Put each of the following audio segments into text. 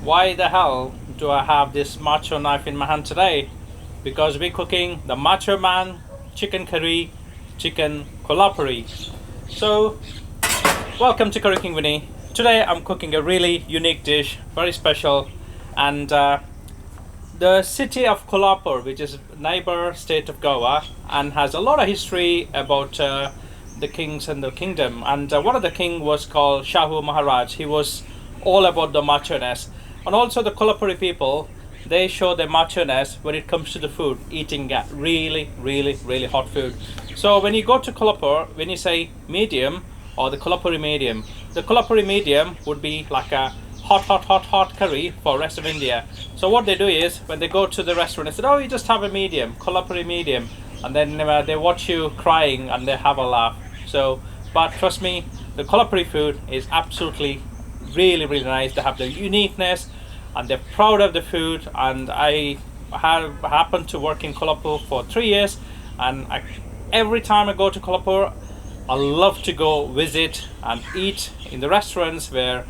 Why the hell do I have this macho knife in my hand today? Because we're cooking the Macho Man chicken curry, chicken kolhapuri. So, welcome to Curry King Vinny. Today I'm cooking a really unique dish, very special, and the city of Kolhapur, which is neighbor state of Goa, and has a lot of history about the kings and the kingdom. And one of the king was called Shahu Maharaj. He was all about the macho-ness, and also the Kolhapuri people. They show their macho-ness when it comes to the food, eating really hot food. So when you go to Kolhapur, when you say medium or the Kolhapuri medium would be like a hot curry for rest of India. So what they do is when they go to the restaurant, they say, "Oh, you just have a medium, Kolhapuri medium," and then they watch you crying and they have a laugh. So, but trust me, the Kolhapuri food is absolutely really nice. They have the uniqueness, and they're proud of the food. And I have happened to work in Kolhapur for 3 years, and every time I go to Kolhapur, I love to go visit and eat in the restaurants where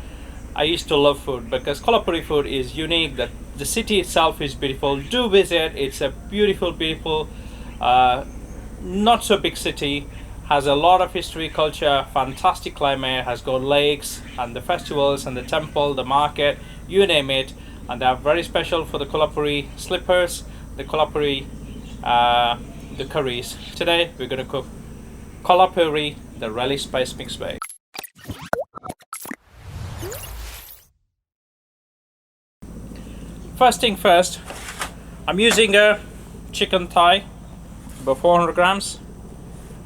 I used to love food, because Kolhapuri food is unique. That the city itself is beautiful. Do visit. It's a beautiful, not so big city. Has a lot of history, culture, fantastic climate. Has got lakes and the festivals and the temple, the market, you name it. And they are very special for the Kolhapuri slippers, the Kolhapuri, the curries. Today we're gonna cook Kolhapuri, the relish spice mix way. First thing first, I'm using a chicken thigh, about 400 grams.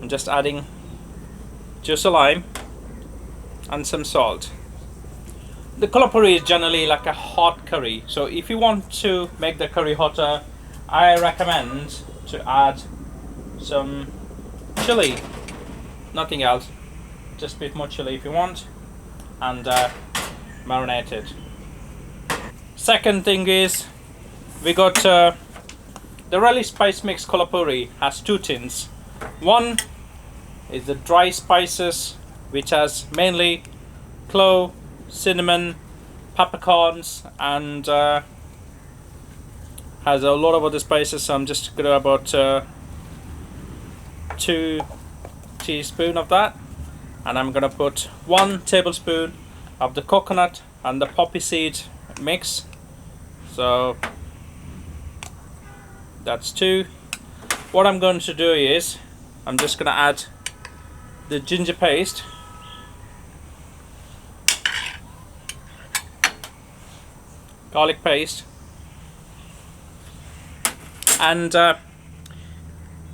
I'm just adding juice of lime and some salt. The Kolhapuri is generally like a hot curry, so if you want to make the curry hotter, I recommend to add some chili, nothing else, just a bit more chili if you want, and marinate it. Second thing is, we got the relish spice mix Kolhapuri has two tins. One is the dry spices, which has mainly clove, cinnamon, peppercorns, and has a lot of other spices. So I'm just gonna about 2 teaspoons of that, and I'm gonna put 1 tablespoon of the coconut and the poppy seed mix. So that's 2. What I'm going to do is I'm just going to add the ginger paste, garlic paste, and I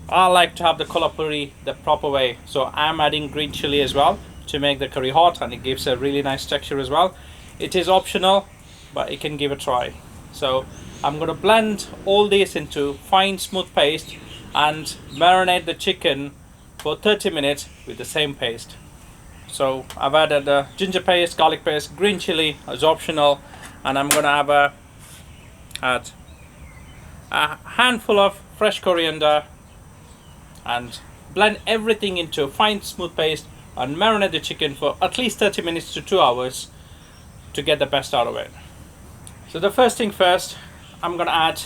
like to have the Kolhapuri the proper way, so I'm adding green chili as well to make the curry hot, and it gives a really nice texture as well. It is optional, but you can give it a try. So I'm going to blend all these into fine smooth paste and marinate the chicken for 30 minutes with the same paste. So I've added the ginger paste, garlic paste, green chili as optional, and I'm going to add a handful of fresh coriander and blend everything into fine smooth paste and marinate the chicken for at least 30 minutes to 2 hours to get the best out of it. So the first thing first, I'm gonna add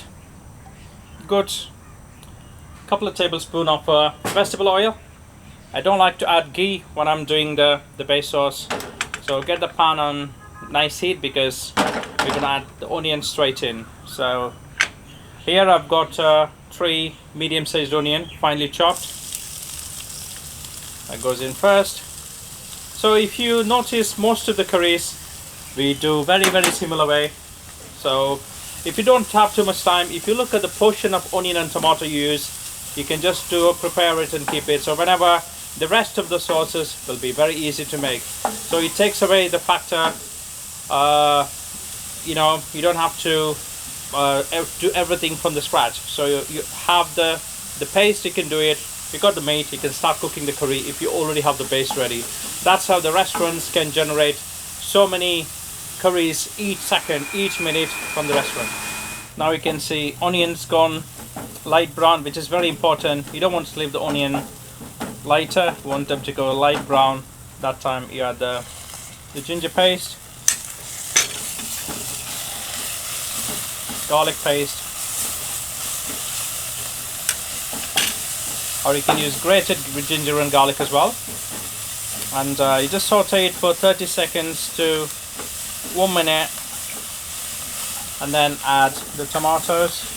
good couple of tablespoons of vegetable oil. I don't like to add ghee when I'm doing the base sauce, so get the pan on nice heat because we're gonna add the onion straight in. So here I've got 3 medium-sized onion, finely chopped. That goes in first. So if you notice, most of the curries we do very similar way. So if you don't have too much time, if you look at the portion of onion and tomato you use, you can just prepare it and keep it. So whenever the rest of the sauces will be very easy to make. So it takes away the factor, you know, you don't have to do everything from the scratch. So you have the paste, you can do it. You got the meat, you can start cooking the curry if you already have the base ready. That's how the restaurants can generate so many curries each second, each minute from the restaurant. Now you can see onions gone light brown, which is very important. You don't want to leave the onion lighter, you want them to go light brown. That time you add the ginger paste, garlic paste, or you can use grated ginger and garlic as well. And you just saute it for 30 seconds to 1 minute, and then add the tomatoes.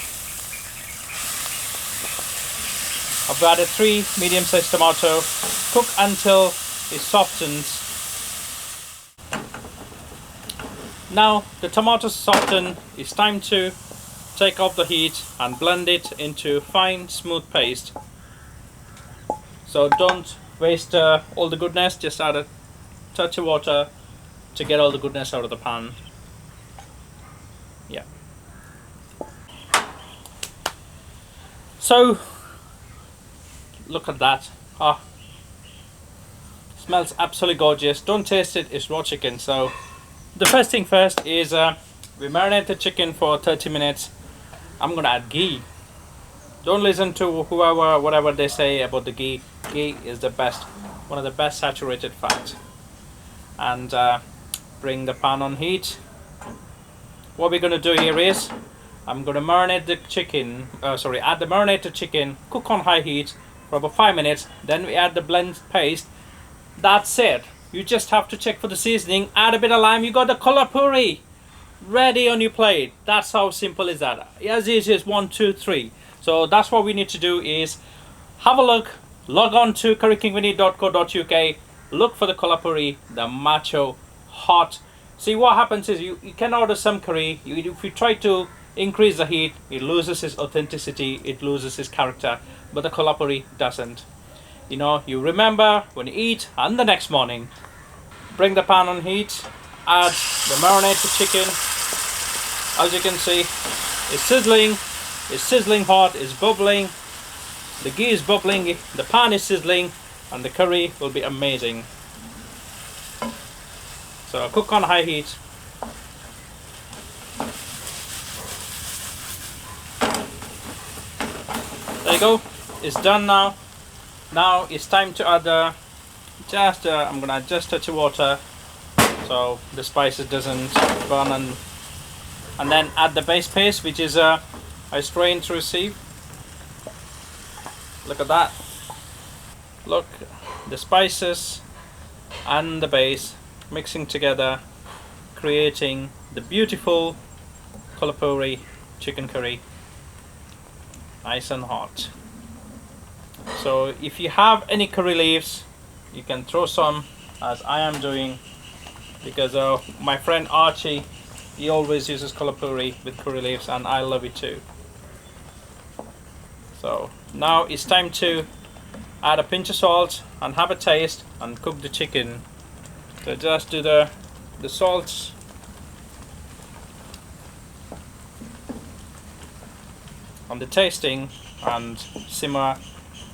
I've added 3 medium-sized tomatoes. Cook until it softens. Now the tomatoes soften, it's time to take off the heat and blend it into fine smooth paste. So don't waste all the goodness, just add a touch of water to get all the goodness out of the pan. Yeah. So look at that. Smells absolutely gorgeous. Don't taste it, it's raw chicken. So the first thing first is we marinate the chicken for 30 minutes. I'm gonna add ghee. Don't listen to whoever, whatever they say about the ghee. Ghee is the best, one of the best saturated fats. And bring the pan on heat. What we're gonna do here is I'm gonna marinate the chicken. Add the marinated chicken. Cook on high heat for about 5 minutes. Then we add the blend paste. That's it. You just have to check for the seasoning. Add a bit of lime. You got the kolhapuri ready on your plate. That's how simple is that. As easy as 1, 2, 3. So that's what we need to do is have a look. Log on to currykingvinny.co.uk. Look for the kolhapuri, the macho hot. See what happens is you can order some curry. If you try to increase the heat, it loses its authenticity. It loses its character. But the kolhapuri doesn't. You know, you remember when you eat, and the next morning, bring the pan on heat, add the marinated chicken. As you can see, it's sizzling hot, it's bubbling, the ghee is bubbling, the pan is sizzling, and the curry will be amazing. So cook on high heat. There you go, it's done now. Now it's time to add I'm gonna add just a touch of water so the spices doesn't burn, and then add the base paste, which is I strained through a sieve. Look at that. Look, the spices and the base mixing together, creating the beautiful kolhapuri chicken curry, nice and hot. So if you have any curry leaves, you can throw some, as I am doing, because my friend Archie, he always uses kolhapuri with curry leaves, and I love it too. So now it's time to add a pinch of salt and have a taste and cook the chicken. So just do the salt on the tasting and simmer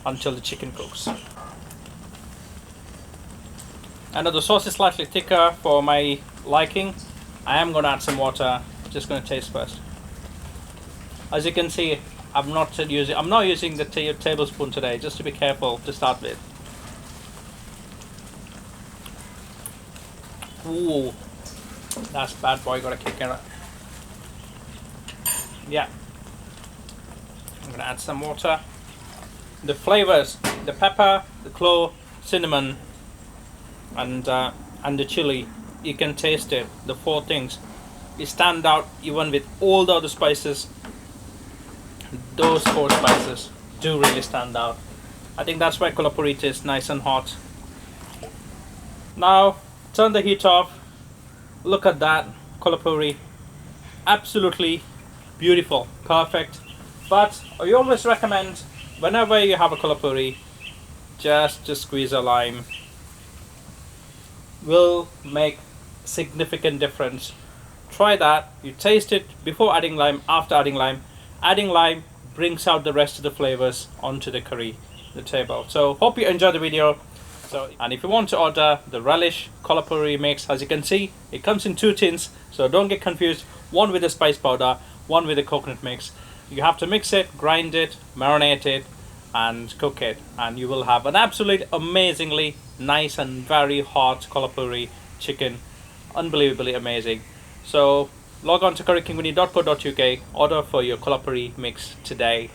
until the chicken cooks. I know the sauce is slightly thicker for my liking. I am going to add some water. Just going to taste first. As you can see, I'm not using the tablespoon today, just to be careful to start with. Ooh, that's bad boy, got a kick in it. Yeah, I'm going to add some water. The flavors, the pepper, the clove, cinnamon, and the chili, you can taste it. The 4 things, it stand out even with all the other spices. Those 4 spices do really stand out. I think that's why kolhapuri tastes nice and hot. Now turn the heat off. Look at that kolhapuri, absolutely beautiful, perfect. But I always recommend, whenever you have a kolhapuri, just squeeze a lime. Will make significant difference. Try that. You taste it before adding lime, after adding lime. Adding lime brings out the rest of the flavors onto the curry, the table. So hope you enjoyed the video. And if you want to order the Relish Kolhapuri mix, as you can see, it comes in 2 tins. So don't get confused. One with the spice powder, one with the coconut mix. You have to mix it, grind it, marinate it, and cook it, and you will have an absolutely amazingly nice and very hot kolhapuri chicken. Unbelievably amazing. So Log on to currykingwini.co.uk, order for your Kolhapuri mix today.